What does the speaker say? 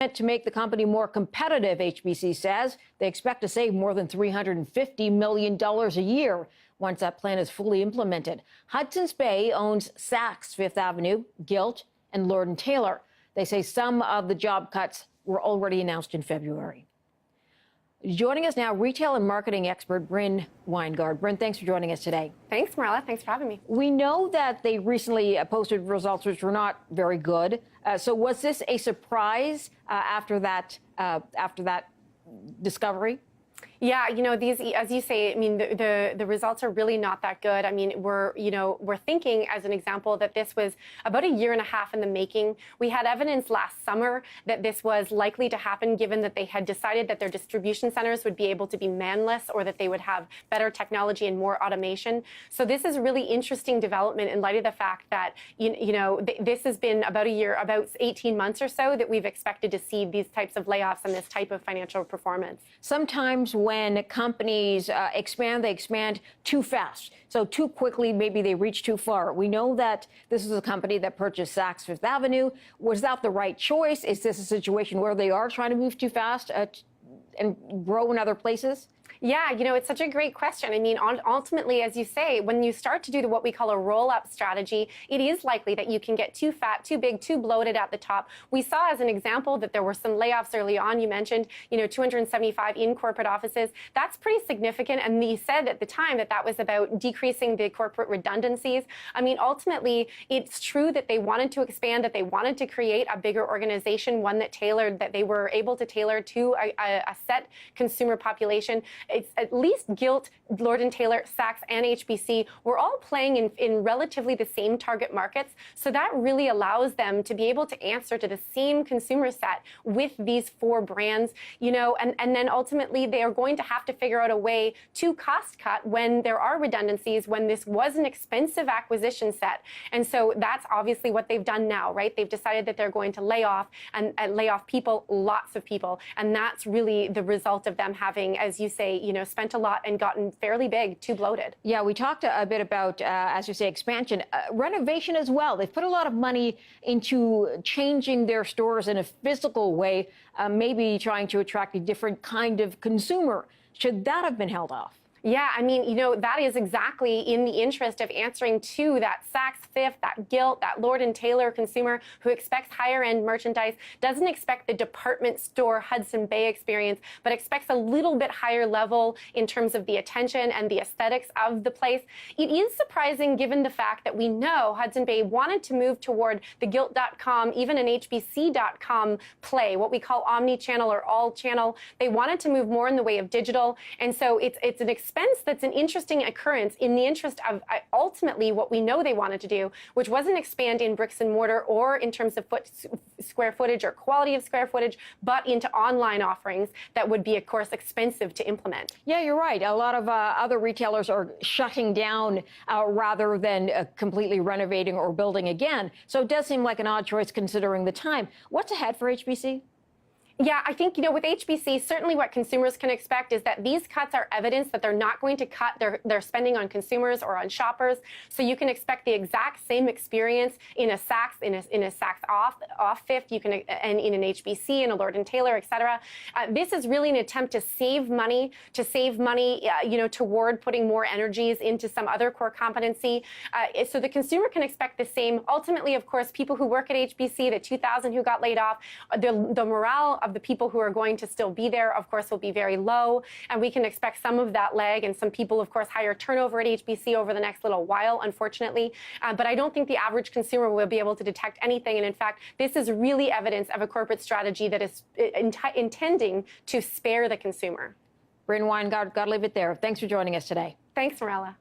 it to make the company more competitive, HBC says. They expect to save more than $350 million a year once that plan is fully implemented. Hudson Bay owns Saks Fifth Avenue, Gilt, and Lord & Taylor. They say some of the job cuts were already announced in February. Joining us now, retail and marketing expert Brynn Winegard. Brynn, thanks for joining us today. Thanks, Marilla. Thanks for having me. We know that they recently posted results which were not very good. So was this a surprise after that discovery? Yeah, these, as you say, I mean, the results are really not that good. I mean, we're thinking, as an example, that this was about a year and a half in the making. We had evidence last summer that this was likely to happen, given that they had decided that their distribution centers would be able to be manless, or that they would have better technology and more automation. So this is a really interesting development in light of the fact that, this has been about a year, about 18 months or so, that we've expected to see these types of layoffs and this type of financial performance. Sometimes when companies expand, they expand too fast. So too quickly, maybe they reach too far. We know that this is a company that purchased Saks Fifth Avenue. Was that the right choice? Is this a situation where they are trying to move too fast and grow in other places? Yeah, it's such a great question. I mean, ultimately, as you say, when you start to do what we call a roll-up strategy, it is likely that you can get too fat, too big, too bloated at the top. We saw, as an example, that there were some layoffs early on. You mentioned, 275 in corporate offices. That's pretty significant. And you said at the time that was about decreasing the corporate redundancies. I mean, ultimately, it's true that they wanted to expand, that they wanted to create a bigger organization, one that they were able to tailor to a set consumer population. It's at least Gilt, Lord & Taylor, Saks, and HBC were all playing in relatively the same target markets. So that really allows them to be able to answer to the same consumer set with these four brands, and then ultimately they are going to have to figure out a way to cost cut when there are redundancies, when this was an expensive acquisition set. And so that's obviously what they've done now, right? They've decided that they're going to lay off and lay off people, lots of people. And that's really the result of them having, as you say, spent a lot and gotten fairly big, too bloated. Yeah, we talked a bit about, as you say, expansion, renovation as well. They've put a lot of money into changing their stores in a physical way, maybe trying to attract a different kind of consumer. Should that have been held off? Yeah, I mean, that is exactly in the interest of answering to that Saks Fifth, that Gilt, that Lord & Taylor consumer who expects higher-end merchandise, doesn't expect the department store Hudson Bay experience, but expects a little bit higher level in terms of the attention and the aesthetics of the place. It is surprising given the fact that we know Hudson Bay wanted to move toward the Gilt.com, even an HBC.com play, what we call omni-channel or all-channel. They wanted to move more in the way of digital, and so it's an expense that's an interesting occurrence in the interest of ultimately what we know they wanted to do, which wasn't expand in bricks and mortar or in terms of square footage or quality of square footage, but into online offerings that would be, of course, expensive to implement. Yeah, you're right. A lot of other retailers are shutting down rather than completely renovating or building again. So it does seem like an odd choice considering the time. What's ahead for HBC? Yeah, I think, with HBC, certainly what consumers can expect is that these cuts are evidence that they're not going to cut their spending on consumers or on shoppers. So you can expect the exact same experience in a Saks, in a Saks off Fifth, and in an HBC, in a Lord & Taylor, et cetera. This is really an attempt to save money, toward putting more energies into some other core competency. So the consumer can expect the same. Ultimately, of course, people who work at HBC, the 2,000 who got laid off, the morale of the people who are going to still be there, of course, will be very low. And we can expect some of that lag and some people, of course, higher turnover at HBC over the next little while, unfortunately. But I don't think the average consumer will be able to detect anything. And in fact, this is really evidence of a corporate strategy that is intending to spare the consumer. Brynn Winegard, got to leave it there. Thanks for joining us today. Thanks, Marilla.